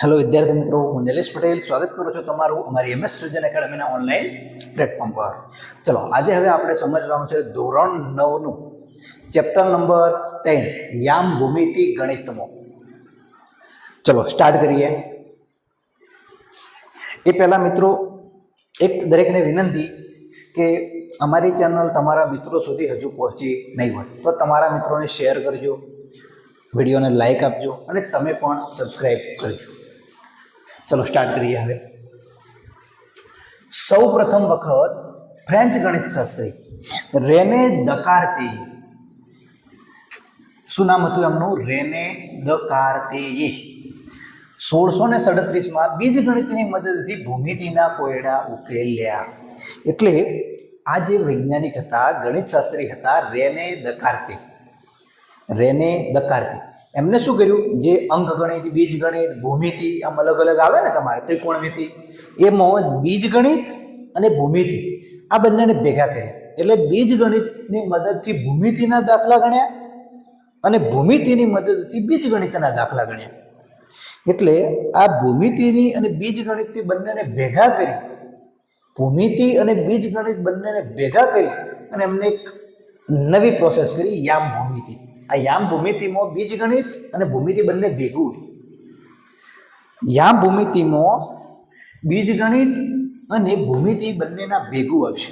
Hello વિદ્યાર્થી મિત્રો, હું નિલેશ પટેલ સ્વાગત કરું છું તમારું અમારી MS સૃજન એકેડમીના ઓનલાઈન પ્લેટફોર્મ પર. ચલો, આજે હવે આપણે સમજવાનું છે ધોરણ 9નું ચેપ્ટર નંબર 3 યામ ભૂમિતિ ગણિતમો. ચલો સ્ટાર્ટ કરીએ. એ પહેલાં મિત્રો એક દરેકને વિનંતી કે અમારી ચેનલ તમારા મિત્રો સુધી હજુ પહોંચી નહીં હોય તો તમારા મિત્રોને શેર કરજો, વિડીયોને લાઈક આપજો અને તમે પણ સબસ્ક્રાઈબ કરજો. ચલો સ્ટાર્ટ કરીએ. હવે સૌ પ્રથમ વખત ફ્રેન્ચ ગણિત શાસ્ત્રી રેને દકાર્તે, શું નામ હતું એમનું? રેને દકાર્તેએ 1637માં બીજગણિતની મદદથી ભૂમિતિના કોયડા ઉકેલ્યા. એટલે આ જે વૈજ્ઞાનિક હતા, ગણિત શાસ્ત્રી હતા રેને દકાર્તે. રેને દકાર્તે એમને શું કર્યું? જે અંકગણિત, બીજગણિત, ભૂમિતિ આમ અલગ અલગ આવે ને તમારે ત્રિકોણમિતિ, એમાં બીજગણિત અને ભૂમિતિ આ બંનેને ભેગા કર્યા. એટલે બીજગણિતની મદદથી ભૂમિતિના દાખલા ગણ્યા અને ભૂમિતિની મદદથી બીજગણિતના દાખલા ગણ્યા. એટલે આ ભૂમિતિની અને બીજગણિતની બંનેને ભેગા કરી, ભૂમિતિ અને બીજગણિત બંનેને ભેગા કરી અને એમને એક નવી પ્રોસેસ કરી, યામ ભૂમિતિ. આ યામ ભૂમિતિમાં બીજગણિત અને ભૂમિતિ બંને ભેગું હોય. યામ ભૂમિતિમાં બીજગણિત અને ભૂમિતિ બંનેના ભેગું આવશે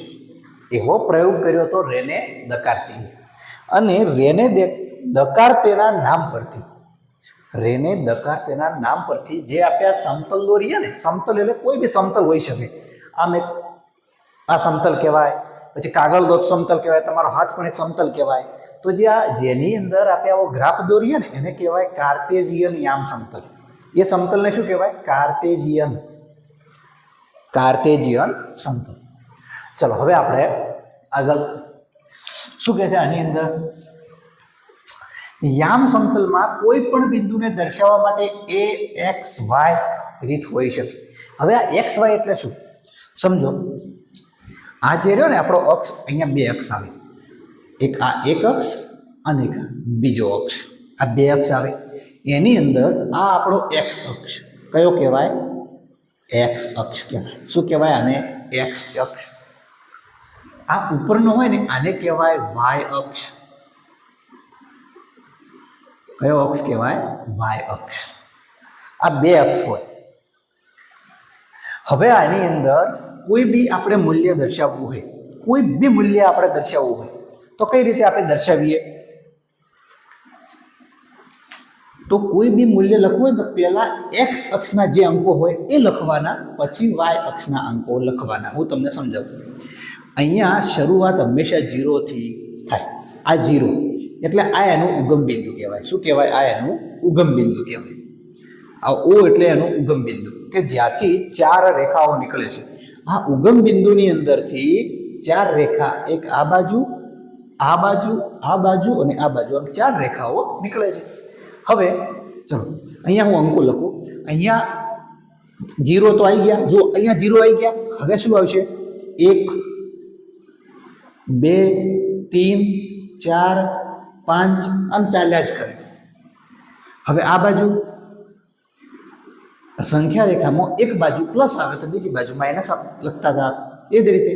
એવો પ્રયોગ કર્યો હતો રેને દકાર્તેએ. અને રેને દકાર્તેના નામ પરથી, રેને દકાર્તેના નામ પરથી જે આપ્યા સમતલ દોરીએ ને, સમતલ એટલે કોઈ બી સમતલ હોઈ શકે. આમ એક આ સમતલ કહેવાય, પછી કાગળ દોત સમતલ કહેવાય, તમારો હાથ પણ એક સમતલ કહેવાય. તો જે આ જેની અંદર આપણે આવો ગ્રાફ દોરીએ ને એને કહેવાય કાર્ટેઝિયન યામ સમતલ. એ સમતલને શું કહેવાય? કાર્ટેઝિયન સમતલ. ચલો હવે આપણે આગળ શું કહે છે આની અંદર? યામ સમતલમાં કોઈ પણ બિંદુને દર્શાવવા માટે AXY રીત હોઈ શકે. હવે આ XY એટલે શું સમજો. આ જે રહ્યો ને આપણો અક્ષ, અહીંયા બે અક્ષ આવે, એક આ એક અક્ષ અને એક બીજો અક્ષ, આ બે અક્ષ આવે. એની અંદર આ આપણો એક્સ અક્ષ કયો કહેવાય? એક્સ અક્ષ કહેવાય. શું કહેવાય આને? એક્સ અક્ષ. આ ઉપરનો હોય ને આને કહેવાય વાય અક્ષ. કયો અક્ષ કહેવાય? વાય અક્ષ. આ બે અક્ષ હોય. હવે આની અંદર કોઈ બી આપણે મૂલ્ય દર્શાવવું હોય, કોઈ બી મૂલ્ય આપણે દર્શાવવું હોય તો કઈ રીતે આપણે દર્શાવીએ? તો કોઈ બી મૂલ્ય લખવું હોય તો પહેલા એક્સ અક્ષના જે અંકો હોય એ લખવાના, પછી વાય અક્ષના અંકો લખવાના. હું તમને સમજાવું. અહીંયા શરૂઆત હંમેશા 0 થી થાય. આ 0 એટલે આ એનું ઉગમ બિંદુ કહેવાય. શું કહેવાય? આ એનું ઉગમ બિંદુ કહેવાય. આ O એટલે એનું ઉગમ બિંદુ કે જ્યાંથી 4 રેખાઓ નીકળે છે. આ ઉગમ બિંદુની અંદરથી 4 રેખા, એક આ બાજુ, આ બાજુ, આ બાજુ અને આ બાજુ, આમ 4 રેખાઓ નીકળે છે. હવે ચલો અહીંયા હું અંકો લખું. અહીંયા 0 તો આવી ગયા. જો અહીંયા 0 આવી ગયા. હવે શું આવશે? 1 2 3 4 5 આમ ચાલ્યા જ કરે. હવે આ બાજુ સંખ્યા રેખામાં એક બાજુ પ્લસ આવે તો બીજી બાજુ માઇનસ લખતા હતા. એ જ રીતે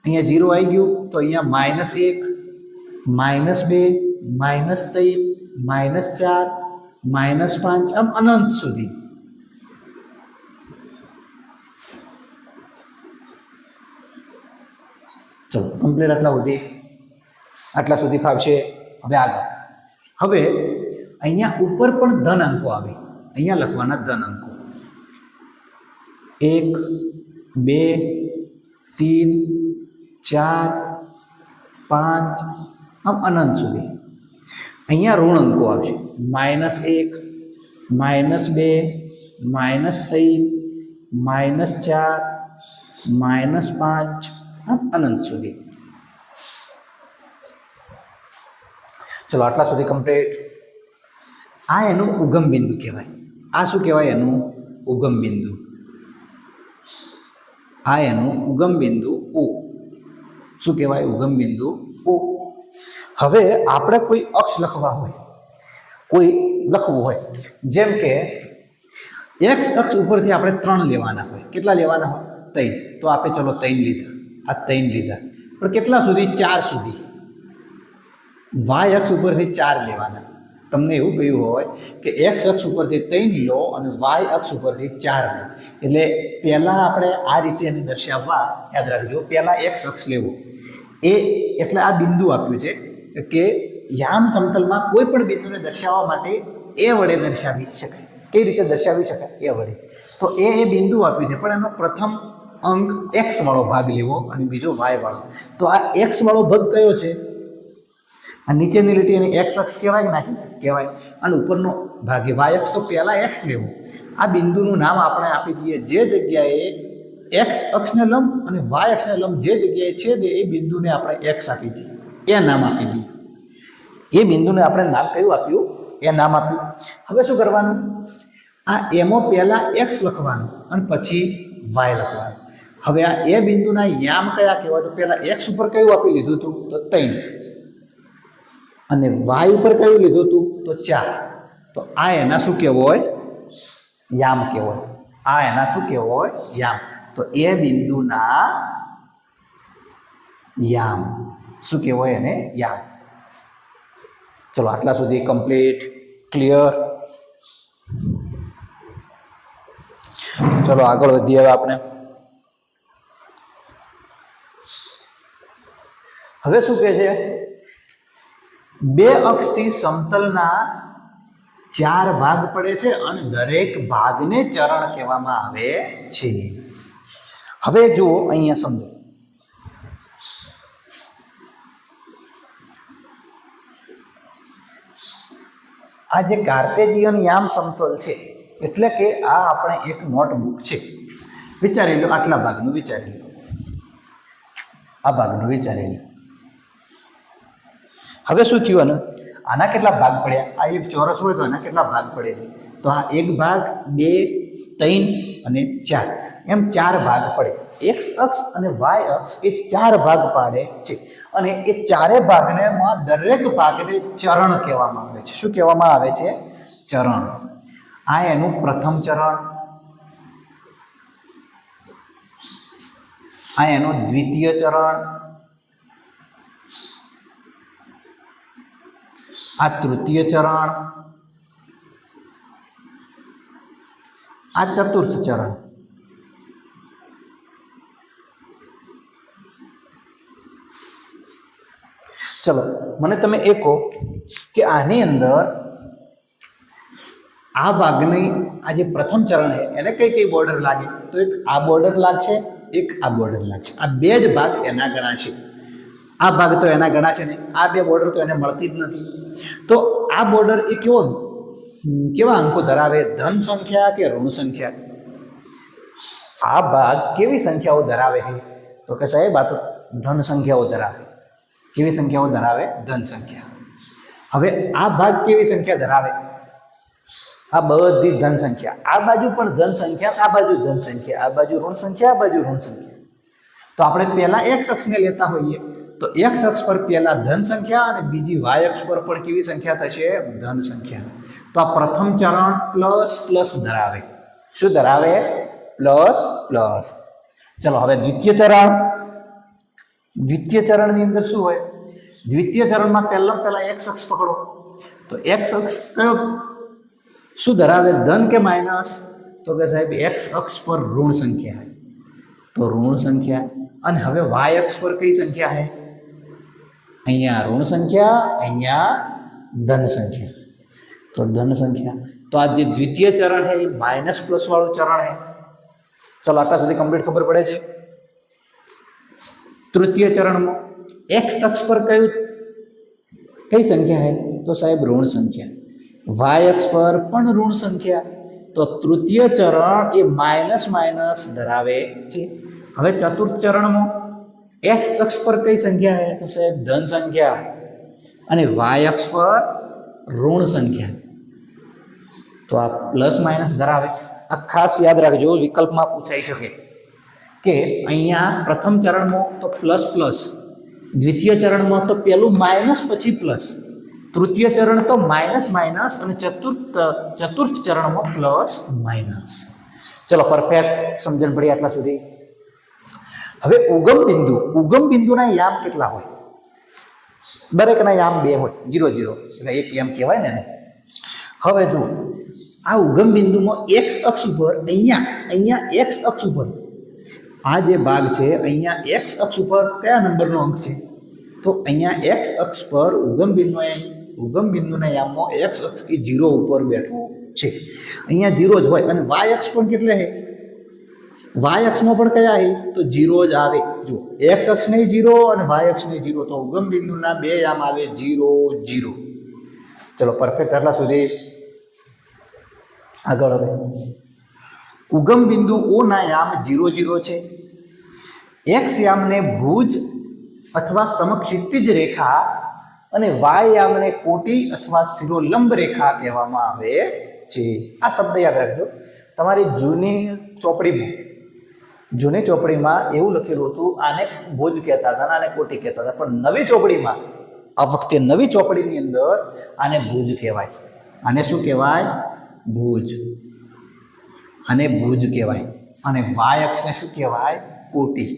અહીંયા 0 આવી ગયું તો અહીંયા -1 -2 -3 -4 -5 આમ અનંત સુધી. ચલો કમ્પ્લીટ. આટલા સુધી ફાવશે. હવે આગળ. હવે અહીંયા ઉપર પણ ધન અંકો આવે. અહીંયા લખવાના ધન અંકો 1 2 3 4 5 આમ અનંત સુધી. અહીંયા ઋણ અંકો આવશે. -1 -2 -3 -4 -5 આમ અનંત સુધી. ચલો આટલા સુધી કમ્પ્લીટ. આ એનું ઉગમ બિંદુ કહેવાય. આ શું કહેવાય? એનું ઉગમ બિંદુ. આ એનું ઉગમ બિંદુ O. શું કહેવાય? ઉગમ બિંદુ O. હવે આપણે કોઈ અક્ષ લખવા હોય, કોઈ લખવું હોય, જેમ કે એક્સ અક્ષ ઉપરથી આપણે 3 લેવાના હોય. કેટલા લેવાના હોય? 3. તો આપણે ચલો 3 લીધા, આ 3 લીધા, પણ કેટલા સુધી? 4 સુધી. વાય અક્ષ ઉપરથી 4 લેવાના. તમને એવું કહ્યું હોય કે એક્સ અક્ષ ઉપરથી 3 લો અને વાય અક્ષ ઉપરથી 4 લો, એટલે પહેલાં આપણે આ રીતે એને દર્શાવવા, યાદ રાખજો, પહેલાં એક્સ અક્ષ લેવો. એટલે આ બિંદુ આપ્યું છે કે યામ સમતલમાં કોઈ પણ બિંદુને દર્શાવવા માટે એ વડે દર્શાવી શકાય. કઈ રીતે દર્શાવી શકાય? એ વડે. તો એ બિંદુ આપ્યું છે, પણ એનો પ્રથમ અંક એક્સ વાળો ભાગ લેવો અને બીજો વાય વાળો. તો આ એક્સ વાળો ભાગ કયો છે? આ નીચેની લીટી એને એક્સ અક્ષ કહેવાય કે ના કહેવાય? અને ઉપરનો ભાગ એ વાય અક્ષ. તો પહેલાં એક્સ લેવો. આ બિંદુનું નામ આપણે આપી દઈએ, જે જગ્યાએ એક્સ અક્ષને લંબ અને વાય અક્ષને લંબ જે જગ્યાએ છેદે એ બિંદુને આપણે એક્સ આપી દઈએ, એ નામ આપી દઈએ. એ બિંદુને આપણે નામ કયું આપ્યું? એ નામ આપ્યું. હવે શું કરવાનું? આ એમાં પહેલાં એક્સ લખવાનું અને પછી વાય લખવાનું. હવે આ એ બિંદુના યામ કયા કહેવાય? તો પહેલાં એક્સ ઉપર કયું આપી લીધું હતું? તો 3. અને વાય ઉપર કયું લીધું હતું? તો 4. તો આ એના શું કહેવાય? યામ કહેવાય. આ એના શું કહેવાય? યામ. તો એ બિંદુના યામ શું કહેવાય? એને યામ. ચલો આટલા સુધી કમ્પ્લીટ, ક્લિયર. ચલો આગળ વધીએ. હવે આપણે હવે શું કહે છે? 2 અક્ષથી સમતલના 4 ભાગ પડે છે અને દરેક ભાગને ચરણ કહેવામાં આવે છે. હવે જુઓ, અહીંયા સમજો. આ જે કાર્ટેશિયન યામ સમતલ છે, એટલે કે આ આપણે એક નોટબુક છે. વિચારી લો, આટલા ભાગનું વિચારી લો, આ ભાગનું વિચારી લો. હવે શું થયું? આના કેટલા ભાગ પડ્યા? આ એક ચોરસ હોય તો આના કેટલા ભાગ પડે છે? તો આ 1 ભાગ, 2, 3 અને 4, એમ 4 ભાગ પડે. એક્સ અક્ષ અને વાય અક્ષ એ 4 ભાગ પાડે છે. અને એ 4 ભાગને દરેક ભાગને ચરણ કહેવામાં આવે છે. શું કહેવામાં આવે છે? ચરણ. આ એનું પ્રથમ ચરણ, આ એનું દ્વિતીય ચરણ, આ તૃતીય ચરણ, આ ચતુર્થ ચરણ. ચલો મને તમે એ કહો કે આની અંદર આ ભાગની આ જે પ્રથમ ચરણ છે એને કઈ કઈ બોર્ડર લાગે? તો એક આ બોર્ડર લાગશે, એક આ બોર્ડર લાગશે. આ 2 જ ભાગ એના ગણાશે. આ ભાગ તો એના ગણાશે નહીં, આ 2 બોર્ડર તો એને મળતી જ નથી. તો આ બોર્ડર એ કેવા અંકો ધરાવે? ધન સંખ્યા કે ઋણ સંખ્યા? આ ભાગ કેવી સંખ્યાઓ ધરાવે છે? તો કે સાહેબ આ તો ધન સંખ્યાઓ ધરાવે. કેવી સંખ્યાઓ ધરાવે? ધન સંખ્યા. હવે આ ભાગ કેવી સંખ્યા ધરાવે? આ બધી ધન સંખ્યા. આ બાજુ પણ ધન સંખ્યા, આ બાજુ ધન સંખ્યા, આ બાજુ ઋણ સંખ્યા, આ બાજુ ઋણ સંખ્યા. તો આપણે પહેલા એક્સ અક્ષને લેતા હોઈએ તો એક્સ અક્ષ પર પહેલા ધન સંખ્યા અને બીજી વાય અક્ષ પર પણ કેવી સંખ્યા થશે? ધન સંખ્યા. તો આ પ્રથમ ચરણ પ્લસ પ્લસ ધરાવે. શું ધરાવે? Plus plus. ચલો હવે દ્વિતીય ચરણ. દ્વિતીય ચરણની અંદર શું હોય? દ્વિતીય ચરણમાં પહેલા એક્સ અક્ષ પકડો. તો એક્સ અક્ષ કયો શું ધરાવે? ધન કે માઇનસ? તો કે સાહેબ એક્સ અક્ષ પર ઋણ સંખ્યા. તો ઋણ સંખ્યા. અને હવે વાય અક્ષ પર કઈ સંખ્યા છે? અહીંયા ઋણ સંખ્યા, અહીંયા ધન સંખ્યા. તો ધન સંખ્યા. તો આ જે દ્વિતીય ચરણ છે એ માઇનસ પ્લસ વાળું ચરણ છે. ચલો આટલા સુધી કમ્પ્લીટ ખબર પડે છે. તૃતીય ચરણમાં એક્સ અક્ષ પર કઈ સંખ્યા છે? તો સાહેબ ઋણ સંખ્યા. વાય અક્ષ પર પણ ઋણ સંખ્યા. તો તૃતીય ચરણ એ માઇનસ માઇનસ ધરાવે છે. હવે ચતુર્થ ચરણમાં એક્સ અક્ષ પર કઈ સંખ્યા છે? તો સાહેબ ધન સંખ્યા. અને વાય અક્ષ પર ઋણ સંખ્યા. તો આ પ્લસ માઇનસ ધરાવે. આ ખાસ યાદ રાખજો, વિકલ્પમાં પૂછાઈ શકે કે અહીંયા પ્રથમ ચરણમાં તો પ્લસ પ્લસ, દ્વિતીય ચરણમાં તો પહેલું માઇનસ પછી પ્લસ. તૃતીય ચરણ તો માઇનસ માઇનસ અને ચતુર્થ ચરણમાં પ્લસ માઇનસ. ચલો પરફેક્ટ સમજણ પડી આટલા સુધી. હવે ઉગમ બિંદુના યામ કેટલા હોય? દરેકના યામ 2 હોય, 0 0 એટલે એક યામ કહેવાય ને એને. હવે જો આ ઉગમ બિંદુમાં એક્સ અક્ષ ઉપર અહીંયા એક્સ અક્ષ ઉપર આ જે ભાગ છે અહીંયા એક્સ અક્ષ ઉપર કયા નંબરનો અંક છે? તો અહીંયા એક્સ અક્ષ પર ઉગમ બિંદુના યામમાં એક્સ અક્ષ એ 0 ઉપર બેઠો છે. અહીંયા 0 જ હોય અને વાય અક્ષ પણ કેટલે છે? વાય અક્ષમાં પણ કયા છે? તો 0 જ આવે. જો એક્સ અક્ષ નહીં 0 અને વાય અક્ષ નહીં 0, તો ઉગમ બિંદુના 2 યામ આવે 0 0. ચલો પરફેક્ટ આટલા સુધી. આગળ હવે ઉગમ બિંદુ ઓ ના યામ 0 0 છે. એક્સ યામને ભુજ અથવા સમક્ષિતિજ રેખા અને વાય યામને કોટી અથવા શિરોલંબ રેખા કહેવામાં આવે છે. આ શબ્દ યાદ રાખજો. તમારી જૂની ચોપડીમાં એવું લખેલું હતું આને ભુજ કહેતા હતા, આને કોટી કહેતા હતા, પણ નવી ચોપડીમાં આ વખતે નવી ચોપડીની અંદર આને ભુજ કહેવાય. આને શું કહેવાય? ભુજ. આને ભુજ કહેવાય. અને વાય અક્ષને શું કહેવાય? કોટી.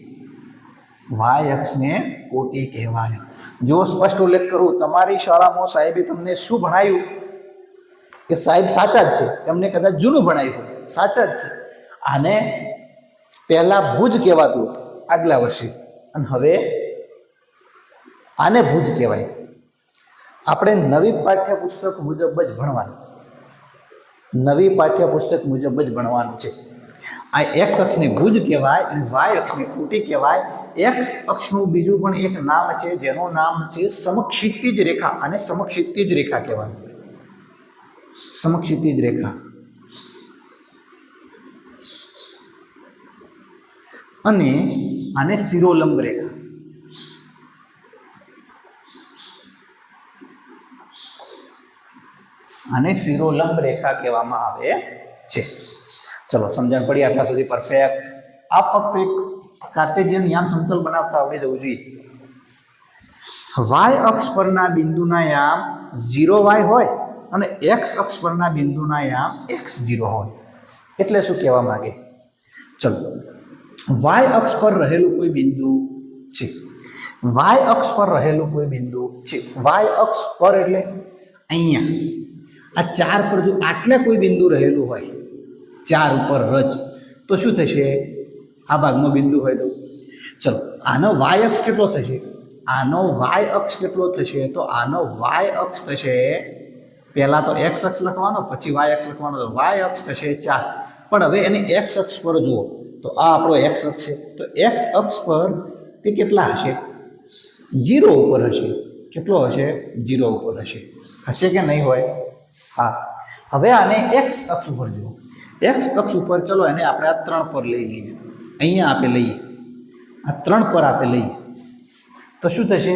વાય અક્ષને કોટી કહેવાય. જો સ્પષ્ટ ઉલ્લેખ કરું, તમારી શાળામાં સાહેબે તમને શું ભણાવ્યું? કે સાહેબ સાચા જ છે, એમને કદાચ જૂનું ભણાવ્યું હોય, સાચા જ છે. આને પહેલાં ભુજ કહેવાતું હતું આગલા વર્ષે, અને હવે આને ભુજ કહેવાય. આપણે નવી પાઠ્યપુસ્તક મુજબ જ ભણવાનું. નવી પાઠ્યપુસ્તક મુજબ જ ભણવાનું છે. આ એક્સ અક્ષને ભુજ કહેવાય અને વાય અક્ષને કોટી કહેવાય. એક્સ અક્ષનું બીજું પણ એક નામ છે જેનું નામ છે સમક્ષિતિજ રેખા. અને સમક્ષિતિજ રેખા કહેવાય. સમક્ષિતિજ રેખા. અને આને શિરોલંબ રેખા. આને શિરોલંબ રેખા કહેવામાં આવે છે. ચલો સમજણ પડી આટલા સુધી? પરફેક્ટ. આ ફક્ત એક કાર્ટેશિયન યામ સમતલ બનાવતા આવડી જવું જોઈએ. વાય અક્ષ પરના બિંદુના યામ 0y હોય અને એક્સ અક્ષ પરના બિંદુના યામ x0 હોય. એટલે શું કહેવા માંગે? ચલો, વાય અક્ષ પર રહેલું કોઈ બિંદુ છે. વાય અક્ષ પર રહેલું કોઈ બિંદુ છે. વાય અક્ષ પર એટલે અહીંયા આ 4 પર જો આટલે કોઈ બિંદુ રહેલું હોય, 4 ઉપર રચ, તો શું થશે? આ ભાગમાં બિંદુ હોય તો ચલો આનો વાય અક્ષ કેટલો થશે? આનો વાય અક્ષ કેટલો થશે? તો આનો વાય અક્ષ થશે, પહેલાં તો એક્સ અક્ષ લખવાનો, પછી વાય અક્ષ લખવાનો, તો વાય અક્ષ થશે 4. પણ હવે એને એક્સ અક્ષ પર જુઓ તો આ આપણો એક્સ અક્ષ છે. તો એક્સ અક્ષ પર તે કેટલા હશે? 0 ઉપર હશે. કેટલો હશે? 0 ઉપર હશે. હશે કે નહીં હોય? હા. હવે આને એક્સ અક્ષ ઉપર જુઓ. એક્સ અક્ષ ઉપર ચલો એને આપણે આ 3 પર લઈ લઈએ. અહીંયા આપણે લઈએ, આ 3 પર આપણે લઈએ, તો શું થશે?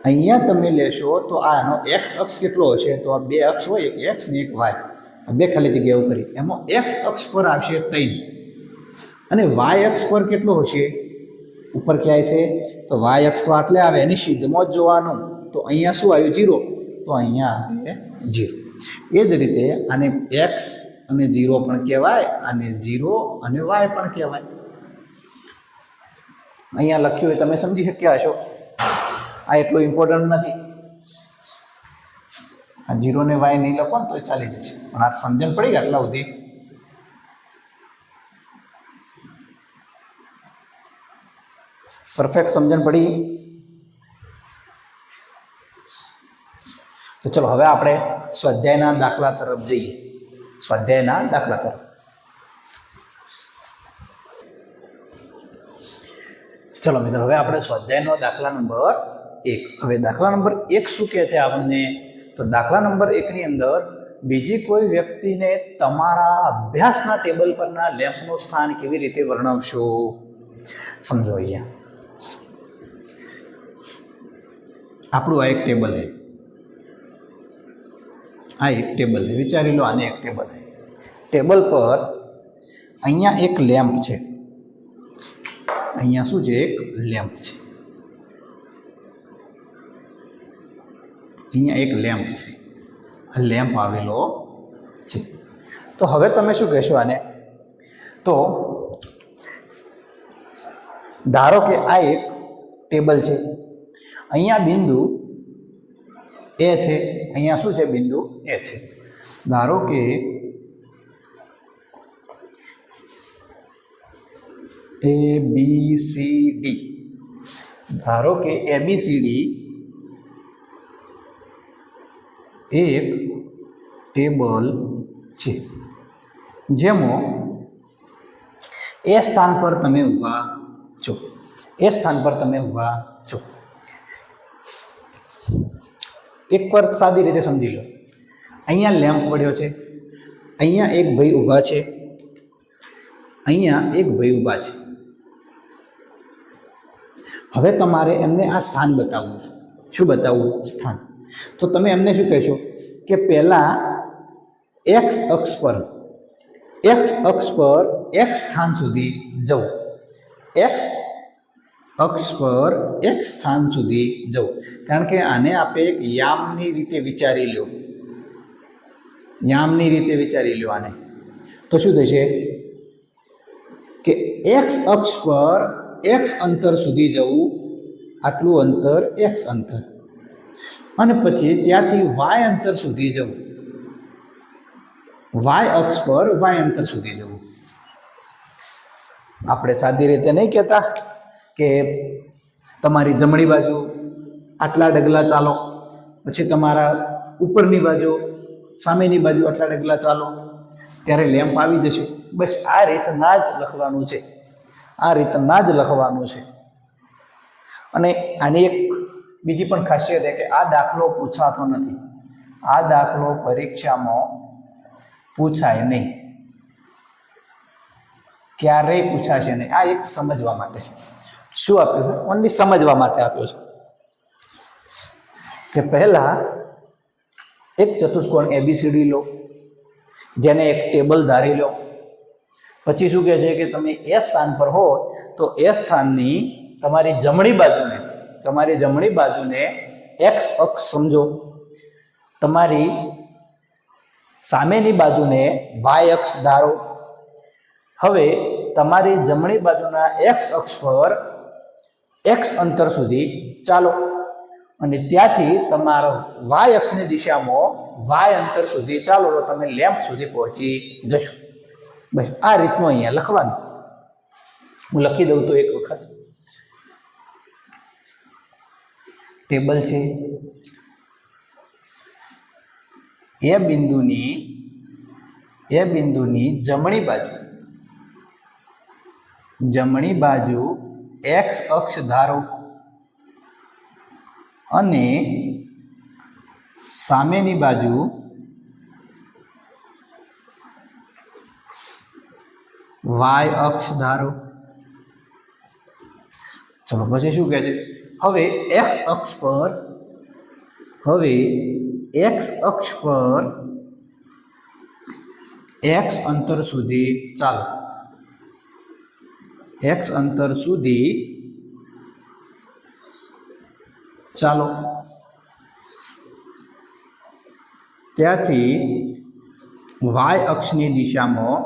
અહીંયા તમે લેશો તો આનો એક્સ અક્ષ કેટલો હશે? તો આ 2 અક્ષ હોય, એક એક્સ ને એક વાય, આ 2 ખાલી જગ્યાઓ કરી. એમાં એક્સ અક્ષ પર આવશે 3 અને વાય અક્ષ પર કેટલો હશે? ઉપર ક્યાંય છે? તો વાય અક્ષ તો આટલે આવે, એની સીધમાં જ જોવાનું. તો અહીંયા શું આવ્યું? 0. તો અહીંયા આવે 0. એ જ રીતે આને એક્સ અને 0 પણ કહેવાય, આને 0 અને વાય પણ કહેવાય. અહીંયા લખ્યું હોય તમે સમજી શક્યા હશો. આ એટલું ઇમ્પોર્ટન્ટ નથી. આ 0 ને વાય નહીં લખો ને તો ચાલી જશે, પણ આ સમજણ પડી ગયા આટલા સુધી? પરફેક્ટ સમજણ પડી? તો ચલો હવે આપણે સ્વાધ્યાયના દાખલા તરફ જઈએ. સ્વાધ્યાયના દાખલા તરફ. ચલો મિત્રો, હવે આપણે સ્વાધ્યાયનો દાખલા નંબર 1. હવે દાખલા નંબર 1 શું કહે છે આપણને? તો દાખલા નંબર 1 ની અંદર બીજી કોઈ વ્યક્તિને તમારા અભ્યાસના ટેબલ પરના લેમ્પનું સ્થાન કેવી રીતે વર્ણવશો? સમજો. અહીંયા આપણું આ એક ટેબલ છે. આ એક ટેબલ છે. વિચારી લો, આને એક ટેબલ છે. ટેબલ પર અહીંયા એક લેમ્પ છે. અહીંયા શું છે? એક લેમ્પ છે. અહીંયા એક લેમ્પ છે, લેમ્પ આવેલો છે. તો હવે તમે શું કહેશો આને? તો ધારો કે આ એક ટેબલ છે, અહીંયા બિંદુ એ છે, અહીંયા શું છે? બિંદુ એ છે. ધારો કે ABCD, ધારો કે ABCD એક ટેબલ છે, જેમાં એ સ્થાન પર તમે ઊભા છો, એ સ્થાન પર તમે ઊભા છો. એકવાર સાદી રીતે સમજી લો. અહીંયા લેમ્પ પડ્યો છે, અહીંયા એક ભાઈ ઊભા છે, અહીંયા એક ભાઈ ઊભા છે. હવે તમારે એમને આ સ્થાન બતાવવું છે. શું બતાવવું? સ્થાન. તો તમે એમને શું કહેશો કે પહેલાં એક્સ અક્ષ પર એક સ્થાન સુધી જવું, એક્સ અક્ષ પર એક સ્થાન સુધી જવું. કારણ કે આને આપણે એક યામની રીતે વિચારી લો, યામની રીતે વિચારી લો આને. તો શું થશે કે એક્સ અક્ષ પર એક્સ અંતર સુધી જવું, આટલું અંતર એક્સ અંતર, અને પછી ત્યાંથી વાય અંતર સુધી જવું, વાય અક્ષ પર વાય અંતર સુધી જવું. આપણે સાદી રીતે નહીં કહેતા કે તમારી જમણી બાજુ આટલા ડગલા ચાલો, પછી તમારા ઉપરની બાજુ સામેની બાજુ આટલા ડગલા ચાલો, ત્યારે લેમ્પ આવી જશે. બસ આ રીતના જ લખવાનું છે, આ રીતના જ લખવાનું છે. અને આની એક બીજી પણ ખાસિયત છે કે આ દાખલો પૂછાતો નથી, આ દાખલો પરીક્ષામાં પૂછાય નહીં, ક્યારેય પૂછાશે નહીં. આ એક સમજવા માટે શું આપ્યું છે? ઓનલી સમજવા માટે આપ્યો છે કે પહેલા એક ચતુષ્કોણ ABCD લો, જેને એક ટેબલ ધારી લો. પછી શું કહે છે કે તમે એ સ્થાન પર હો તો એ સ્થાનની તમારી જમણી બાજુને એક્સ અક્ષ સમજો, તમારી સામેની બાજુને વાય અક્ષ ધારો. હવે તમારી જમણી બાજુના એક્સ અક્ષ પર એક્સ અંતર સુધી ચાલો, અને ત્યાંથી તમારો વાય અક્ષની દિશામાં વાય અંતર સુધી ચાલો તો તમે લેમ્પ સુધી પહોંચી જશો. બસ આ રીતનું અહીંયા લખવાનું. હું લખી દઉં તો એક વખત. ટેબલ છે, એ બિંદુની જમણી બાજુ એક્સ અક્ષ ધારો, અને સામેની બાજુ વાય અક્ષ ધારો. ચલો પછી શું કહે છે? હવે એક્સ અક્ષ પર એક્સ અંતર સુધી ચાલો, એક્સ અંતર સુધી ચાલો. ત્યાંથી વાય અક્ષની દિશામાં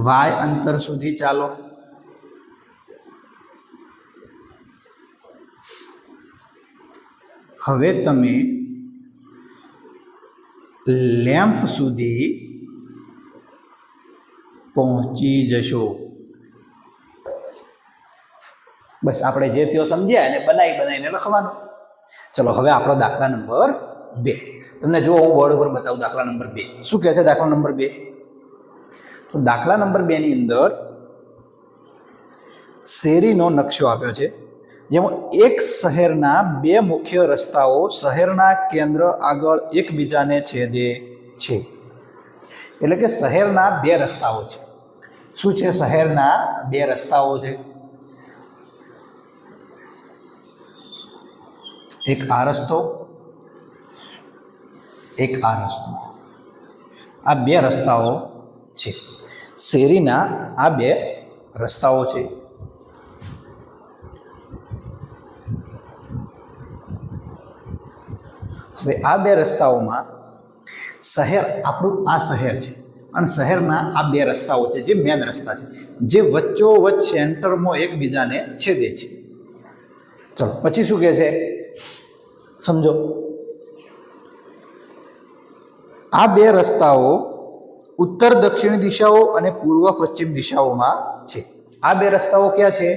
વાય અંતર સુધી ચાલો. હવે તમે લેમ્પ સુધી પહોંચી જશો. બસ આપણે જે તેઓ સમજ્યા એને બનાવીને લખવાનું. ચલો હવે આપણો દાખલા નંબર 2. તમને જો હું બોર્ડ ઉપર બતાવું દાખલા નંબર 2 શું કહે છે. દાખલા નંબર 2, તો દાખલા નંબર 2 ની અંદર શેરીનો નકશો આપ્યો છે, જેમાં એક શહેરના 2 મુખ્ય રસ્તાઓ શહેરના કેન્દ્ર આગળ એકબીજાને છેદે છે. એટલે કે શહેરના 2 રસ્તાઓ છે. શું છે? શહેરના 2 રસ્તાઓ છે. એક આ રસ્તો, એક આ રસ્તો. આ 2 રસ્તાઓ છે. શેરીના આ 2 રસ્તાઓ છે. હવે આ બે રસ્તાઓમાં શહેર, આપણું આ શહેર છે અને શહેરના આ બે રસ્તાઓ છે જે મેન રસ્તા છે, જે વચ્ચોવચ્ચ સેન્ટરમાં એકબીજાને છેદે છે. ચલો પછી શું કહે છે સમજો. આ બે રસ્તાઓ ઉત્તર દક્ષિણ દિશાઓ અને પૂર્વ પશ્ચિમ દિશાઓમાં છે. આ બે રસ્તાઓ ક્યાં છે?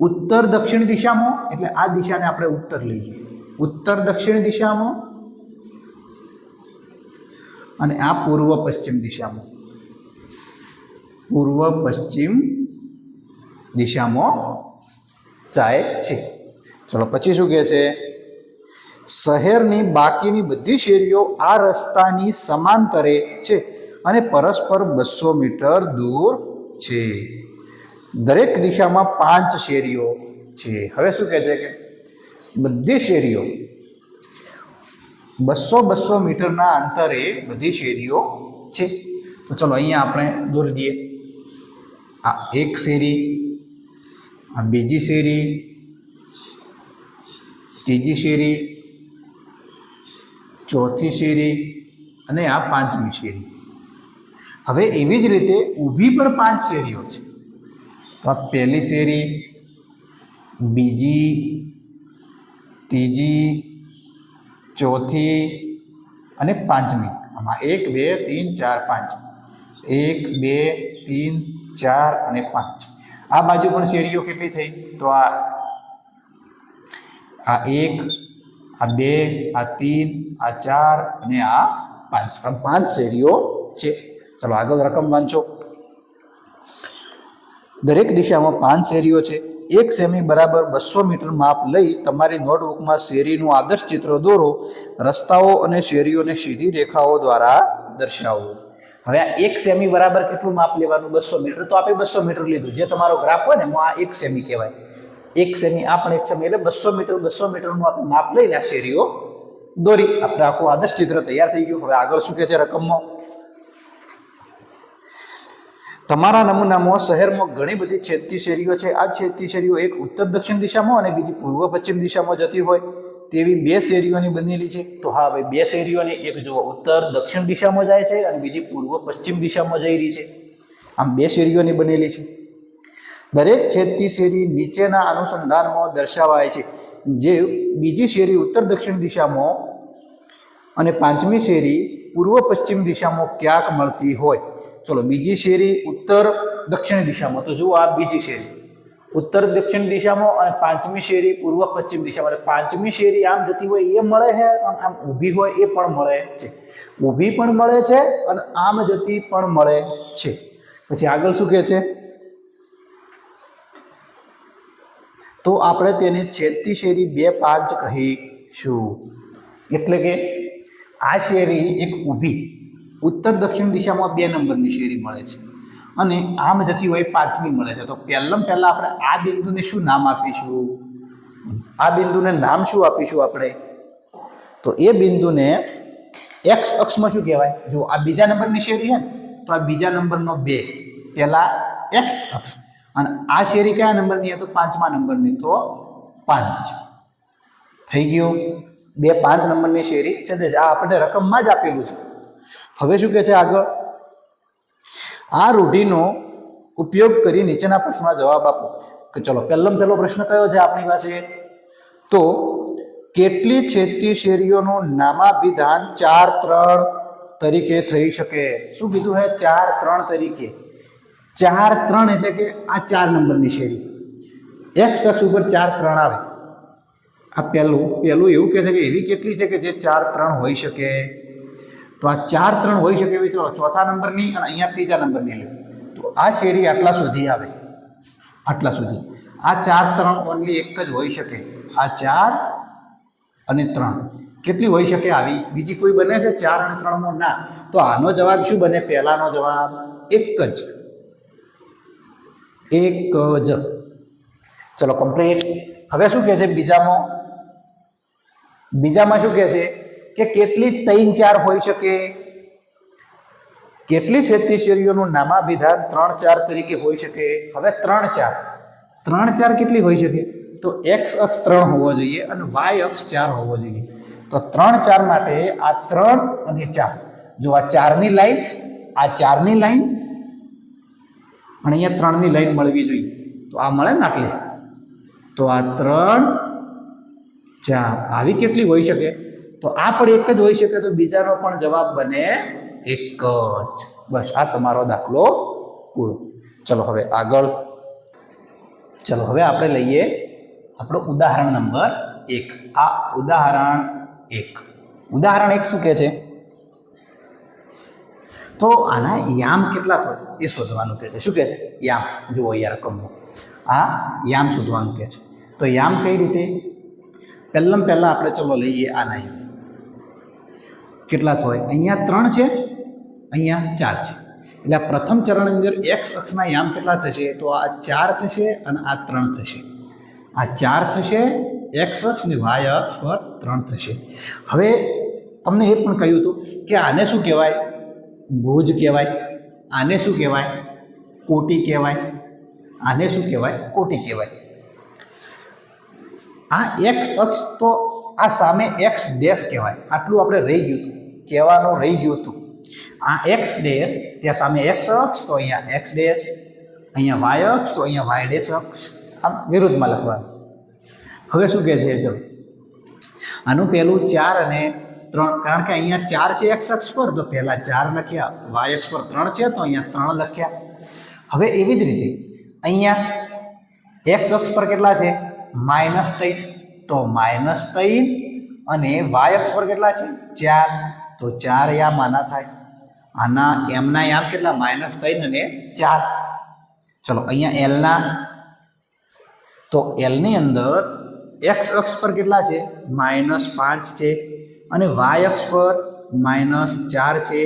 ઉત્તર દક્ષિણ દિશામાં, એટલે આ દિશાને આપણે ઉત્તર લઈએ, ઉત્તર દક્ષિણ દિશામાં, અને આ પૂર્વ પશ્ચિમ દિશામાં, પૂર્વ પશ્ચિમ દિશામાં જાય છે. ચલો પછી શું કહે છે? શહેરની બાકીની બધી શેરીઓ આ રસ્તાની સમાંતરે છે અને પરસ્પર 200 મીટર દૂર છે. દરેક દિશામાં 5 શેરીઓ છે. હવે શું કહે છે કે બધી શેરીઓ 200 મીટરના અંતરે બધી શેરીઓ છે. તો ચલો અહીંયા આપણે દોરી દઈએ. આ એક શેરી, આ બીજી શેરી, ત્રીજી શેરી, ચોથી શેરી અને આ પાંચમી શેરી. હવે એવી જ રીતે ઊભી પણ 5 શેરીઓ છે. તો આ પહેલી શેરી, બીજી, ત્રીજી, ચોથી અને પાંચમી. આમાં 1 2 3 4 5, 1 2 3 4 અને 5. આ બાજુ પણ શેરીઓ કેટલી થઈ? તો આ 1, આ 2, આ 3, આ 4 અને આ 5. આમ 5 શેરીઓ છે. ચલો આગળ રકમ વાંચો. દરેક દિશામાં 5 શેરીઓ છે. 1 સેમી બરાબર 200 મીટર માપ લઈ તમારી નોટબુકમાં શેરીનું આદર્શ ચિત્ર દોરો. રસ્તાઓ અને શેરીઓને સીધી રેખાઓ દ્વારા દર્શાવો. હવે આ 1 સેમી બરાબર કેટલું માપ લેવાનું? 200 મીટર. તો આપણે 200 મીટર લીધું. જે તમારો ગ્રાફ હોય ને એમાં આ 1 સેમી કહેવાય. 1 સેમી, આ પણ 1 સેમી, એટલે 200 મીટરનું આપણે માપ લઈને આ શેરીઓ દોરી. આપણે આખું આદર્શ ચિત્ર તૈયાર થઈ ગયું. હવે આગળ શું કહે છે રકમમાં? તમારા નમૂનામાં શહેરમાં ઘણી બધી છેદતી શેરીઓ છે. આ છેદતી શેરીઓ એક ઉત્તર દક્ષિણ દિશામાં અને બીજી પૂર્વ પશ્ચિમ દિશામાં જતી હોય તેવી 2 શેરીઓની બનેલી છે. તો હા ભાઈ, 2 શેરીઓની, એક જુઓ ઉત્તર દક્ષિણ દિશામાં જાય છે અને બીજી પૂર્વ પશ્ચિમ દિશામાં જઈ રહી છે. આમ 2 શેરીઓની બનેલી છે. દરેક છેદતી શેરી નીચેના અનુસંધાનમાં દર્શાવાય છે. જે બીજી શેરી ઉત્તર દક્ષિણ દિશામાં અને પાંચમી શેરી પૂર્વ પશ્ચિમ દિશામાં ક્યાંક મળતી હોય. ચલો બીજી શેરી ઉત્તર દક્ષિણ દિશામાં. તો જુઓ આ બીજી શેરી ઉત્તર દક્ષિણ દિશામાં અને પાંચમી શેરી પૂર્વ પશ્ચિમ દિશામાં. એટલે પાંચમી શેરી આમ જતી હોય એ મળે છે અને આમ ઊભી હોય એ પણ મળે છે. ઊભી પણ મળે છે અને આમ જતી પણ મળે છે. પછી આગળ શું કહે છે? તો આપણે તેને છેદતી શેરી 2 5 કહીશું. એટલે કે આ શેરી એક ઊભી ઉત્તર દક્ષિણ દિશામાં 2 નંબરની શેરી મળે છે અને આમ જતી હોય 5મી મળે છે. તો પહેલાં આપણે આ બિંદુને શું નામ આપીશું? આ બિંદુને નામ શું આપીશું આપણે? તો એ બિંદુને એક્સ અક્ષમાં શું કહેવાય? જો આ બીજા નંબરની શેરી છે ને, તો આ બીજા નંબરનો 2 પહેલા એક્સ અક્ષ, અને આ શેરી કયા નંબરની છે? તો 5મા નંબરની. તો 5 થઈ ગયું. 2 5 નંબરની શેરી છે. આ આપણે રકમમાં જ આપેલું છે. હવે શું કહે છે આગળ? આ રૂઢિનો ઉપયોગ કરી નીચેના પ્રશ્નનો જવાબ આપો. કે ચલો પહેલો પ્રશ્ન કયો છે આપણી પાસે? તો કેટલી છેદતી શેરીઓનું નામાભિધાન 4 3 તરીકે થઈ શકે? શું કીધું છે? 4 3 તરીકે. 4 3 એટલે કે આ 4 નંબરની શેરી, એક્સ અક્ષ ઉપર 4 3 આવે. આ પહેલું એવું કહે છે કે એવી કેટલી છે કે જે 4 3 હોઈ શકે? તો આ 4 3 હોઈ શકે એવી. ચલો ચોથા નંબરની અને અહીંયા ત્રીજા નંબરની લો. તો આ શેરી આટલા સુધી આવે, આટલા સુધી. આ 4 3 ઓનલી એક જ હોઈ શકે. આ 4 અને 3 કેટલી હોઈ શકે આવી? બીજી કોઈ બને છે 4 અને 3માં? ના. તો આનો જવાબ શું બને? પહેલાનો જવાબ એક જ. ચલો કમ્પ્લીટ. હવે શું કહે છે બીજામાં શું કહે છે કે કેટલી 3 4 હોઈ શકે? કેટલી છેદતી શેરીઓનું નામાભિધાન 3 4 તરીકે હોઈ શકે? હવે 3 4 કેટલી હોઈ શકે? તો એક્સ અક્ષ 3 હોવો જોઈએ અને વાય અક્ષ 4 હોવો જોઈએ. તો તો 3 4 માટે આ 3 અને 4, જો આ 4ની લાઈન, આ 4ની લાઈન અને અહીંયા 3ની લાઈન મળવી જોઈએ. તો આ મળે ને આટલે, તો આ 3 4 આવી કેટલી હોઈ શકે? તો આ પણ એક જ હોઈ શકે, તો બીજાનો પણ જવાબ બને એક જ. બસ આ તમારો દાખલો પૂરો. ચલો હવે આગળ, ચલો હવે આપણે લઈએ આપણો ઉદાહરણ નંબર 1. આ ઉદાહરણ 1, ઉદાહરણ 1 શું કહે છે? તો આના યામ કેટલા થાય એ શોધવાનું કહે છે. શું કહે છે? યામ. જુઓ અહીંયા રકમનો આ યામ શોધવાનું કહે છે. તો યામ કઈ રીતે? પહેલાં આપણે ચલો લઈએ આના યામ કેટલા થાય. અહીંયા 3 છે, અહીંયા 4 છે. એટલે પ્રથમ ચરણની અંદર એક્સ અક્ષના યામ કેટલા થશે? તો આ 4 થશે અને આ 3 થશે. આ 4 થશે એક્સ અક્ષ અને વાય અક્ષ પર 3 થશે. હવે તમને એ પણ કહ્યું હતું કે આને શું કહેવાય? ભુજ કહેવાય. આને શું કહેવાય? કોટી કહેવાય. આને શું કહેવાય? કોટી કહેવાય. આ એક્સ અક્ષ તો આ સામે એક્સ ડેશ કહેવાય. આટલું આપણે રહી ગયું હતું, કહેવાનું રહી ગયું હતું. આ એક્સ ડેશ, ત્યાં સામે એક્સ અક્ષ, તો અહીંયા એક્સ ડેશ, અહીંયા વાય અક્ષ, તો અહીંયા વાય ડેશ અક્ષ. આમ વિરુદ્ધમાં લખવાનું. હવે શું કહે છે? ચલો આનું પહેલું 4 અને 3, કારણ કે અહીંયા 4 છે એક્સ અક્ષ પર, તો પહેલા 4 લખ્યા. વાય અક્ષ પર 3 છે, તો અહીંયા 3 લખ્યા. હવે એવી જ રીતે અહીંયા એક્સ અક્ષ પર કેટલા છે? -3, તો -3 અને વાય અક્ષ પર કેટલા છે? 4, તો 4 યામ આના થાય. આના એમના યામ કેટલા? -3 અને 4. ચલો અહીંયા એલના, તો એલની અંદર એક્સ અક્ષ પર કેટલા છે? -5 છે અને વાય અક્ષ પર -4 છે.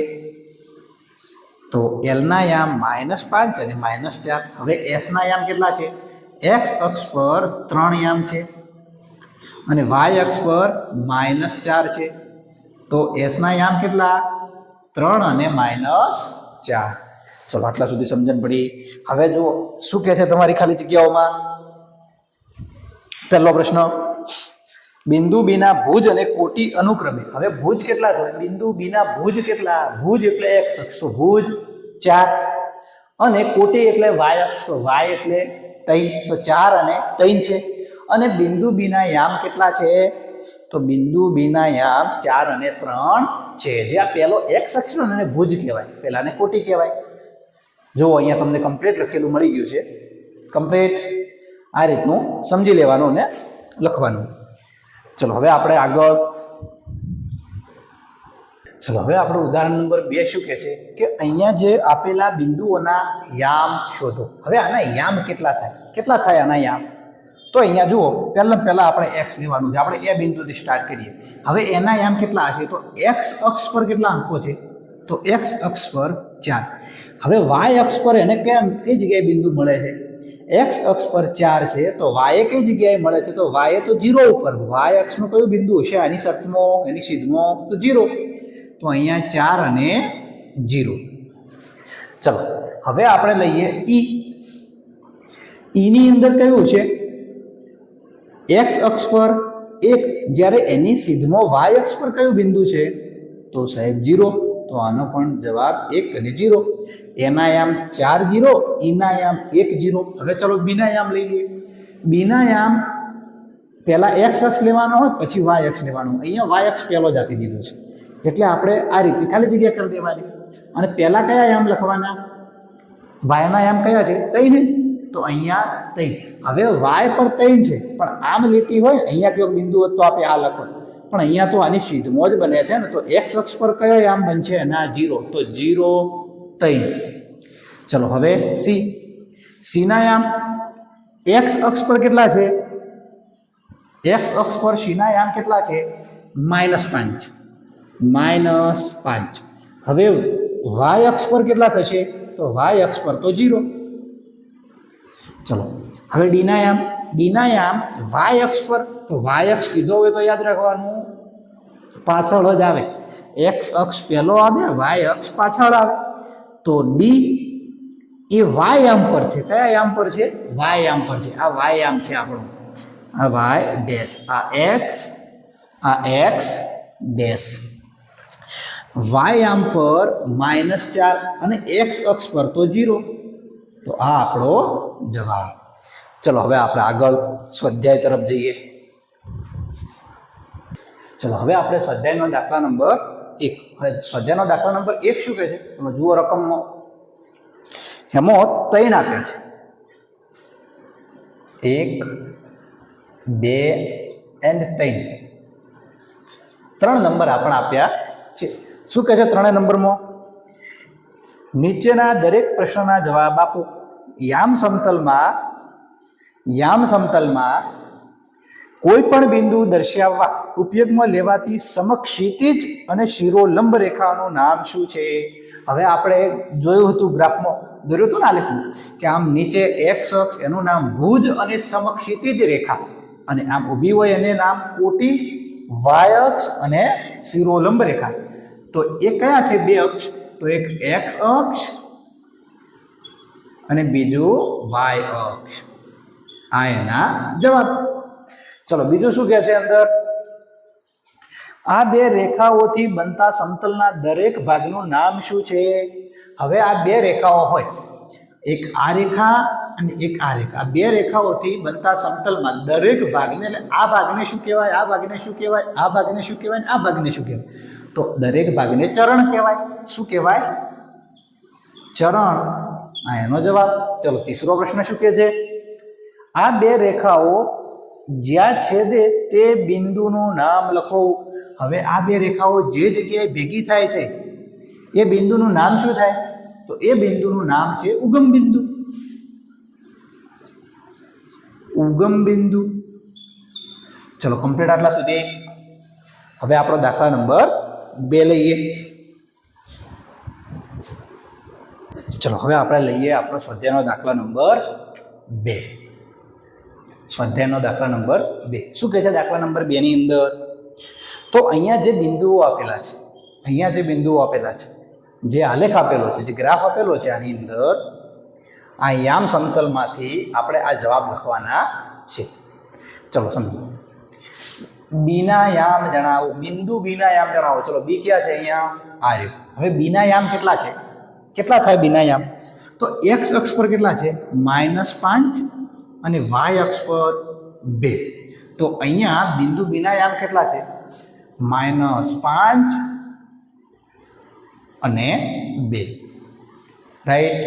તો એલના યામ -5 અને -4. હવે એસના યામ કેટલા છે? એક્સ અક્ષ પર 3 યામ છે અને વાય અક્ષ પર -4 છે. તો એસના યામ કેટલા? 3 અને -4. ચલો આટલા સુધી સમજણ પડી. હવે જુઓ શું કહે છે તમારી ખાલી જગ્યાઓમાં. પહેલો પ્રશ્ન, બિંદુ બીના ભુજ અને કોટી અનુક્રમે. હવે ભુજ કેટલા થાય? બિંદુ બીના ભુજ કેટલા? ભુજ એટલે એક્સ અક્ષ, તો ભુજ 4 અને કોટી એટલે વાય અક્ષ, તો વાય એટલે 3, તો 4 અને 3 છે. અને બિંદુ બીના યામ કેટલા છે? તો બિંદુ બીના યામ 4 અને 3 છે. જે આ પહેલો એક્સ અક્ષ અને ભુજ કહેવાય, પહેલાને કોટી કહેવાય. જો અહીંયા તમને કમ્પ્લીટ લખેલું મળી ગયું છે. કમ્પ્લીટ આ રીતનું સમજી લેવાનું ને લખવાનું. ચલો હવે આપણે આગળ, ચલો હવે આપણું ઉદાહરણ નંબર 2 શું કહે છે કે અહીંયા જે આપેલા બિંદુઓના યામ શોધો. હવે આના યામ કેટલા થાય? કેટલા થાય આના યામ? તો અહીંયા જુઓ, પહેલાં આપણે એક્સ લેવાનું છે. આપણે એ બિંદુથી સ્ટાર્ટ કરીએ. હવે એના યામ કેટલા હશે? તો એક્સ અક્ષ પર કેટલા અંકો છે? તો એક્સ અક્ષ પર 4. હવે વાય અક્ષ પર એને કઈ જગ્યાએ બિંદુ મળે છે? એક્સ અક્ષ પર 4 છે, તો વાય કઈ જગ્યાએ મળે છે? તો વાય તો 0 ઉપર. વાય અક્ષનું કયું બિંદુ હશે આની શરતમાં, એની સીધમાં? તો 0. તો અહીંયા 4 અને 0. ચલો હવે આપણે લઈએ ઈ. ઈની અંદર કયું છે? એક્સ અક્ષ પર 1, જ્યારે એની સીધમાં વાય અક્ષ પર કયું બિંદુ છે? તો સાહેબ 0. તો આનો પણ જવાબ 1 અને 0. એના યામ 4 0, ઈના યામ 1 0. હવે ચલો બીના યામ લઈ લઈએ. બીના યામ પહેલા એક્સ અક્ષ લેવાનો હોય, પછી વાય અક્ષ લેવાનો. અહીંયા વાય અક્ષ પહેલો જ આપી દીધો છે, એટલે આપણે આ રીતે ખાલી જગ્યા કરી દેવાની. અને પહેલા કયા યામ લખવાના? વાયના યામ કયા છે? 3. તો અહીંયા 3. હવે વાય પર 3 છે, પણ આમ લીટી હોય, અહીંયા કયો બિંદુ હોત તો આપણે આ લખો, પણ અહીંયા તો આની સીધમાં જ બને છે ને. તો એક્સ અક્ષ પર કયો યામ બનશે? એના 0. તો 0 3. ચલો હવે સી. સીના યામ એક્સ અક્ષ પર કેટલા છે? એક્સ અક્ષ પર સીના યામ કેટલા છે? -5. -5. હવે વાય અક્ષ પર કેટલા થશે? તો વાય અક્ષ પર તો 0. ચલો હવે ડીના યામ. ડીના યામ વાય અક્ષ પર, તો વાય અક્ષ કીધો હોય તો યાદ રાખવાનું પાછળ જ આવે. એક્સ અક્ષ પહેલો આવે, વાય અક્ષ પાછળ આવે. તો ડી એ વાય યામ પર છે. કયા યામ પર છે? વાય યામ પર છે. આ વાય યામ છે આપણો, આ વાય ડેશ. આ એક્સ ડેશ. વાય આમ પર -4 અને એક્સ અક્ષ પર તો 0. તો આ આપણો જવાબ. ચલો હવે આપણે આગળ સ્વાધ્યાય તરફ જઈએ. ચલો હવે આપણે સ્વાધ્યાયનો દાખલા નંબર 1. હવે સ્વાધ્યાયનો દાખલા નંબર 1 શું કહે છે? તમે જુઓ રકમમાં. એમાં 3 આપ્યા છે. 1, 2 and 3. 3 નંબર આપણે આપ્યા છે. શું કહે છે 3 નંબરમાં? નીચેના દરેક પ્રશ્નના જવાબ આપો. યામ સમતલમાં કોઈ પણ બિંદુ દર્શાવવા ઉપયોગમાં લેવાતી સમક્ષિતિજ અને શિરોલંબ રેખાનું નામ શું છે? હવે આપણે જોયું હતું ગ્રાફમાં દોર્યું હતું ને આલેખમાં કે આમ નીચે એક્સ અક્ષ એનું નામ ભુજ અને સમક્ષિતિજ રેખા, અને આમ ઊભી હોય એને નામ કોટી, વાય અક્ષ અને શિરોલંબ રેખા. તો એ કયા છે 2 અક્ષ? તો એક એક્સ અક્ષ અને બીજું વાય અક્ષ. આ એના જવાબ. ચલો બીજું શું કહે છે અંદર? આ 2 રેખાઓથી બનતા સમતલના દરેક ભાગનું નામ શું છે? હવે આ 2 રેખાઓ હોય, એક આ રેખા અને એક આ રેખા. 2 રેખાઓથી બનતા સમતલમાં દરેક ભાગને, એટલે આ ભાગને શું કહેવાય, આ ભાગને શું કહેવાય, આ ભાગને શું કહેવાય, આ ભાગને શું કહેવાય? તો દરેક ભાગને ચરણ કહેવાય. શું કહેવાય? ચરણ. આ એનો જવાબ. ચલો ત્રીજો પ્રશ્ન શું કહે છે? આ 2 રેખાઓ જ્યાં છેદે તે બિંદુનું નામ લખો. હવે આ 2 રેખાઓ જે જગ્યાએ ભેગી થાય છે એ બિંદુનું નામ શું થાય? તો એ બિંદુનું નામ છે ઉગમ બિંદુ. ઉગમ બિંદુ. ચલો કમ્પ્લીટ આટલા સુધી. હવે આપણો દાખલા નંબર 2 લઈએ. ચલો હવે આપણે લઈએ આપણો સ્વાધ્યાયનો દાખલા નંબર 2. સ્વાધ્યાયનો દાખલા નંબર 2 શું કહે છે દાખલા નંબર 2 ની અંદર? તો અહીંયા જે બિંદુઓ આપેલા છે, જે આલેખ આપેલો છે, જે ગ્રાફ આપેલો છે, આની અંદર આ યામ સમતલમાંથી આપણે આ જવાબ લખવાના છે. ચલો સમજો. બીના યામ જણાવો. બિંદુ બીના યામ જણાવો. ચલો બી ક્યાં છે? અહીંયા આ રહ્યું. હવે બીના યામ કેટલા છે? કેટલા થાય બીના યામ? તો એક્સ અક્ષ પર કેટલા છે? -5 અને વાય અક્ષ પર 2. તો અહીંયા બિંદુ બીના યામ કેટલા છે? -5 અને 2. રાઈટ.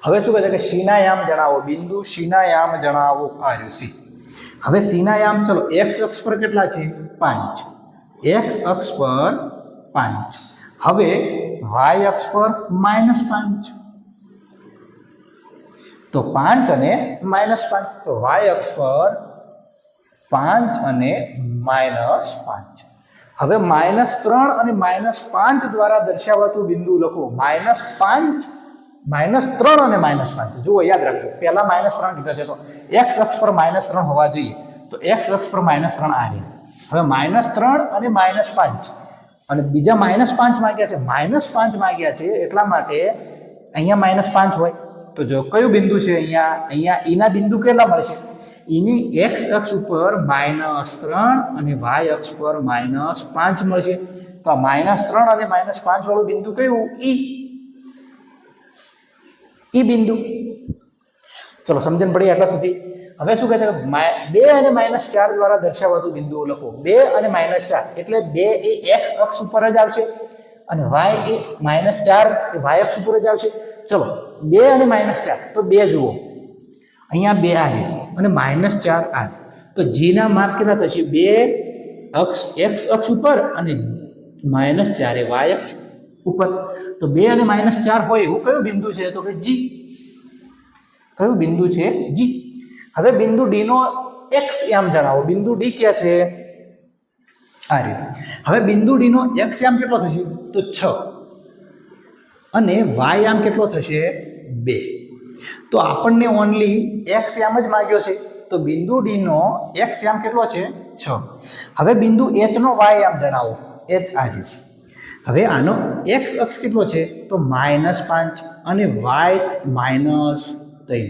હવે શું કહે છે કે સીના યામ જણાવો. બિંદુ સીના યામ જણાવો. આ રહ્યું સી. હવે સીના યામ ચલો એક્સ અક્ષ પર કેટલા છે? 5. એક્સ અક્ષ પર 5. હવે વાય અક્ષ પર -5. તો 5 અને -5. તો વાય અક્ષ પર 5 અને -5. હવે -3 અને -5 દ્વારા દર્શાવાતું બિંદુ લખો. -3 અને -5. જુઓ યાદ રાખજો, પહેલા -3 કીધા છે તો એક્સ અક્ષ પર -3 હોવા જોઈએ. તો એક્સ અક્ષ પર -3 આ રહે. હવે -3 અને -5 અને બીજા -5 માંગ્યા છે. -5 માંગ્યા છે એટલા માટે અહીંયા -5 હોય. તો જો કયું બિંદુ છે અહીંયા ઈના બિંદુ કેટલા મળશે? ઈની એક્સ અક્ષ ઉપર -3 અને વાય અક્ષ પર -5 મળશે. તો આ -3 અને -5 વાળું બિંદુ કયું? ઈ બિંદુ. ચલો સમજણ પડી આટલા સુધી. હવે શું કહે છે? 2 અને -4 દ્વારા દર્શાવાતું બિંદુઓ લખો. 2 અને -4 એટલે 2 એ એક્સ અક્ષ ઉપર જ આવશે અને વાય એ -4 એ વાય અક્ષ ઉપર જ આવશે. ચલો 2 અને -4 તો 2 જુઓ, અહીંયા 2 આ અને -4 આ. તો જીના માપ કેટલા થશે? 2 અક્ષ એક્સ અક્ષ ઉપર અને -4 એ વાય અક્ષ ઉપર. તો 2 અને -4 હોય એવું કયું બિંદુ છે? તો કે જી. કયું બિંદુ છે? જી. હવે બિંદુ ડી નો એક્સ યામ જણાવો. બિંદુ ડી ક્યાં છે? આ રહ્યું. હવે બિંદુ ડી નો એક્સ યામ કેટલો થશે? તો 6 અને વાય યામ કેટલો થશે? 2. તો આપણને ઓનલી એક્સ યામ જ માંગ્યો છે. તો બિંદુ ડી નો એક્સ યામ કેટલો છે? 6. હવે બિંદુ એચ નો વાય યામ જણાવો. એચ આ રહ્યું. હવે આનો એક્સ અક્ષ કેટલો છે? તો -5 અને વાય -3.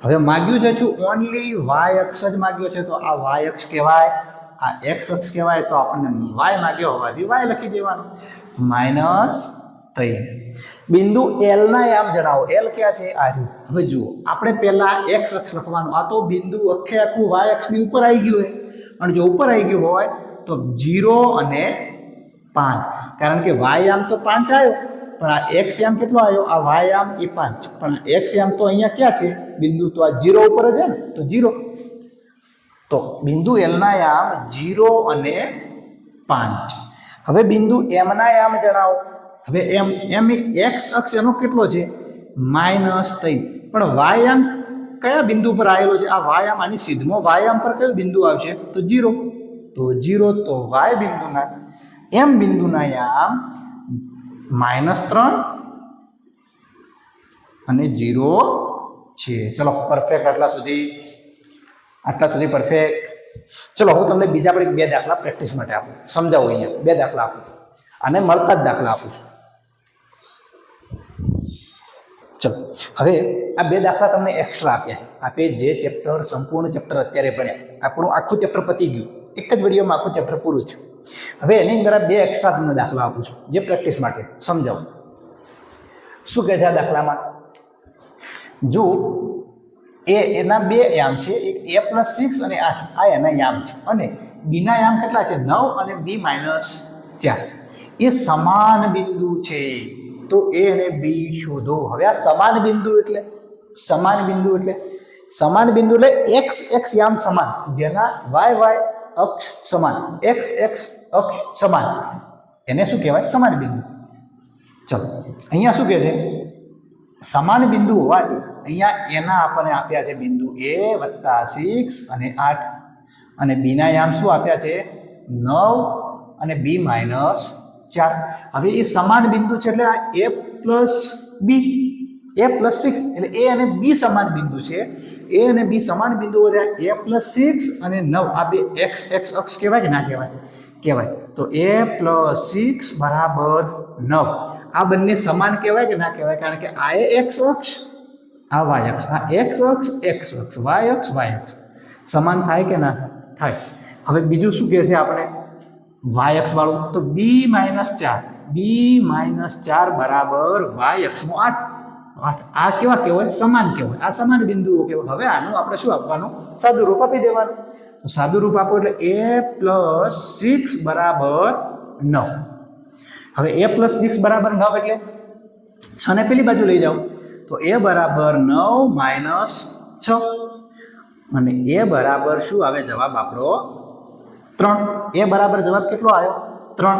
હવે માગ્યું છે શું? ઓનલી વાય અક્ષ જ માગ્યો છે. તો આ વાય અક્ષ કહેવાય. આ એક્સ અક્ષ કહેવાય તો આપણને વાય માગ્યો હોવાથી વાય લખી દેવાનું -3 બિંદુ એલ ના યામ જણાવો એલ ક્યાં છે આ રહ્યું હવે જુઓ આપણે પહેલા એક્સ અક્ષ લખવાનું આ તો બિંદુ આખે આખું વાય અક્ષની ઉપર આવી ગયું હોય અને જો ઉપર આવી ગયું હોય તો 0 અને 5 કારણ કે વાય યામ તો 5 આવ્યો પણ આ એક્સ યામ કેટલો આવ્યો આ વાય યામ એ 5 પણ આ એક્સ યામ તો અહીંયા ક્યાં છે બિંદુ તો આ 0 ઉપર જ છે ને તો 0 તો બિંદુ એલ ના યામ 0 અને 5 હવે બિંદુ એમ ના યામ જણાવો હવે એમ એક્સ અક્ષ એનો કેટલો છે -3 પણ વાય યામ કયા બિંદુ પર આવેલો છે આ વાય યામ આની સીધમાં વાય યામ પર કયું બિંદુ આવશે તો 0 તો વાય બિંદુના એમ બિંદુના યામ -3 અને 0 છે ચલો પરફેક્ટ આટલા સુધી પરફેક્ટ ચલો હું તમને બીજા પણ બે દાખલા પ્રેક્ટિસ માટે આપું સમજાવું અહીંયા બે દાખલા આપું અને મળતા જ દાખલા આપું છું ચલો હવે આ બે દાખલા તમને એક્સ્ટ્રા આપ્યા આપે જે ચેપ્ટર સંપૂર્ણ ચેપ્ટર અત્યારે ભણ્યા આપણું આખું ચેપ્ટર પતી ગયું એક જ વિડીયોમાં આખું ચેપ્ટર પૂરું થયું હવે એની અંદર બે એક્સ્ટ્રા તમને દાખલા આપું છું જે પ્રેક્ટિસ માટે સમજાવું શું કહે છે આ દાખલામાં જો એના બે યામ છે એક a+6 અને 8 આ એના યામ છે અને બીના યામ કેટલા છે 9 અને b - 4 એ સમાન બિંદુ છે તો a અને b શોધો હવે આ સમાન બિંદુ એટલે x યામ સમાન જેના y અક્ષ સમાન x અક્ષ સમાન એને શું કહેવાય સમાન બિંદુ ચલો અહીંયા શું કહે છે સમાન બિંદુ હોવાથી અહીંયા એના આપણને આપ્યા છે બિંદુ a+6 અને 8 અને બીના યામ શું આપ્યા છે 9 અને b - 4 હવે એ સમાન બિંદુ છે એટલે આ a+6 એટલે a અને b સમાન બિંદુ છે a અને b સમાન બિંદુ હોય a+6 અને 9 આ બે x અક્ષ કહેવાય કે ના કહેવાય તો a+6 બરાબર 9 આ બંને સમાન કહેવાય કે ના કહેવાય કારણ કે આ x અક્ષ આ y અક્ષ આ x અક્ષ y અક્ષ સમાન થાય કે ના થાય હવે બીજું શું કહે છે આપણે y અક્ષ વાળું તો b - 4 બરાબર y અક્ષમાં 8 આ કેવા કહેવાય સમાન કહેવાય આ સમાન બિંદુઓ કહેવાય હવે આનું આપણે શું આપવાનું સાદું રૂપ આપી દેવાનું તો સાદું રૂપ આપો એટલે a+6 બરાબર 9 હવે a+6 બરાબર 9 એટલે 6 ને પેલી બાજુ લઈ જાઓ તો a બરાબર 9 - 6 અને a બરાબર શું આવે જવાબ આપણો 3 a બરાબર જવાબ કેટલો આવ્યો 3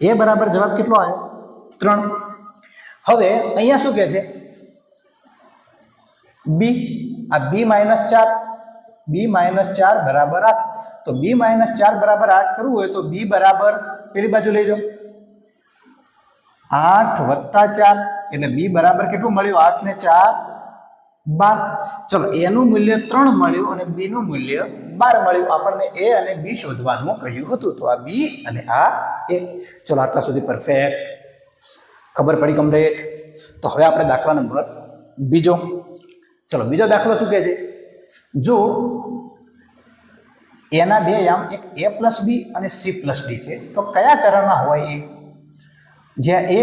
a બરાબર જવાબ કેટલો આવ્યો 3 હવે અહીંયા શું કહે છે b આ b - 4 બરાબર 8 તો b - 4 બરાબર 8 કરવું હોય તો b બરાબર પેલી બાજુ લઈ જાઓ 8 + 4 એટલે b બરાબર કેટલું મળ્યું 8 ને 4 12 ચલો a નું મૂલ્ય 3 મળ્યું અને b નું મૂલ્ય 12 મળ્યું આપણને a અને b શોધવાનું કહ્યું હતું તો આ b અને આ a ચલો આટલા સુધી પરફેક્ટ ખબર પડી કમ્પ્લીટ તો હવે આપણે દાખલા નંબર બીજો ચલો બીજો દાખલો શું કહે છે જો એના બે યામ એક a+b અને c+d છે તો કયા ચરણમાં હોય એ જ્યાં a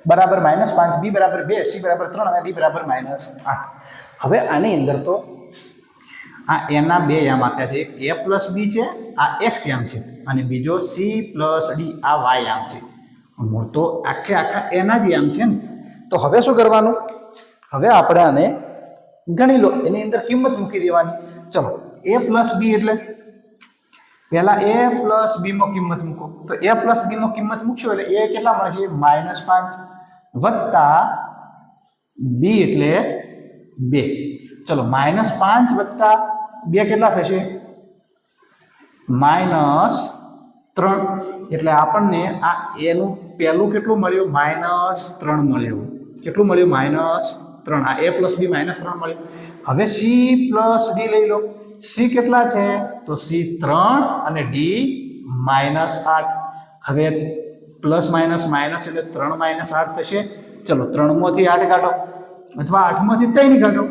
બરાબર -5 b બરાબર 2 c બરાબર 3 અને d બરાબર -8 હવે આની અંદર તો આ એના બે યામ આપ્યા છે એક a+b છે આ x યામ છે અને બીજો c+d આ y યામ છે મૂળ તો આખા એના જ યામ છે ને તો હવે શું કરવાનું હવે આપણે આને ગણી લો એની અંદર કિંમત મૂકી દેવાની ચલો a+b એટલે પહેલા a+b માં કિંમત મૂકો તો a+b માં કિંમત મૂકશો એટલે a કેટલા મળશે -5 વત્તા b એટલે 2 ચલો -5 વત્તા 2 કેટલા થશે -3 એટલે આપણને આ a નું પહેલું કેટલું મળ્યું -3 મળ્યું કેટલું મળ્યું -3 આ a+b -3 મળ્યું હવે c+d લઈ લો c કેટલા છે તો c 3 અને d -8 હવે પ્લસ માઇનસ એટલે 3 - 8 થશે ચલો 3 માંથી 8 કાઢો, અથવા 8 માંથી 3 કાઢો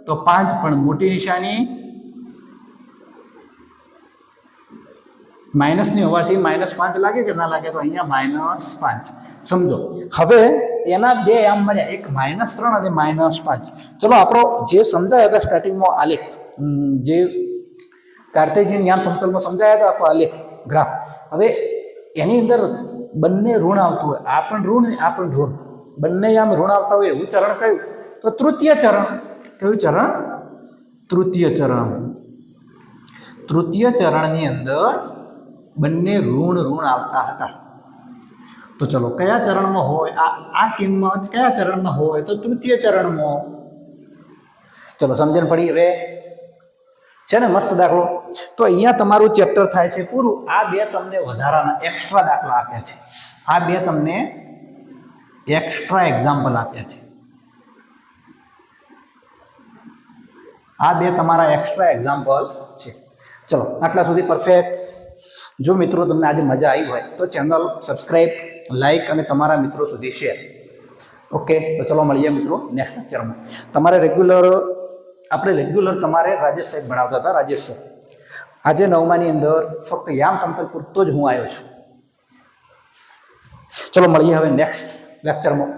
તો 5, પણ મોટી નિશાની માઇનસની હોવાથી -5 લાગે કે ના લાગે? તો અહીંયા -5 સમજો. હવે એના બે આમ મળ્યા, એક -3 અને -5. ચલો આપણો જે સમજાયા હતા સ્ટાર્ટિંગમાં આલેખ, જે કાર્ટેશિયન યામ સમતલમાં સમજાયા હતા આખો આલેખ ગ્રાફ. હવે એની અંદર બંને ઋણ આવતું હોય, આ પણ ઋણ આ પણ ઋણ, બંને આમ ઋણ આવતા હોય એવું ચરણ કયું? તો તૃતીય ચરણ. કયું ચરણ? તૃતીય ચરણ. તૃતીય ચરણની અંદર બંને ઋણ આવતા હતા. તો ચલો કયા ચરણમાં હોય આ કિંમત? કયા ચરણમાં હોય? તો તૃતીય ચરણમાં. ચલો સમજણ પડી હવે? છે ને મસ્ત દાખલો? તો અહીંયા તમારું ચેપ્ટર થાય છે પૂરું. આ બે તમને વધારાના એક્સ્ટ્રા દાખલા આપ્યા છે, આ બે તમને એક્સ્ટ્રા એક્ઝામ્પલ આપ્યા છે. આ બે તમારા એક્સ્ટ્રા એક્ઝામ્પલ છે. ચલો આટલા સુધી પરફેક્ટ. જો મિત્રો તમને આજે મજા આવી હોય તો ચેનલ સબસ્ક્રાઈબ, લાઈક અને તમારા મિત્રો સુધી શેર. ઓકે, તો ચલો મળીએ મિત્રો નેક્સ્ટ લેક્ચરમાં. તમારે રેગ્યુલર તમારે રાજેશ સાહેબ ભણાવતા હતા, રાજેશ સર. આજે 9માની અંદર ફક્ત યામ સમતલ પૂરતો જ હું આવ્યો છું. ચલો મળીએ હવે નેક્સ્ટ લેક્ચરમાં.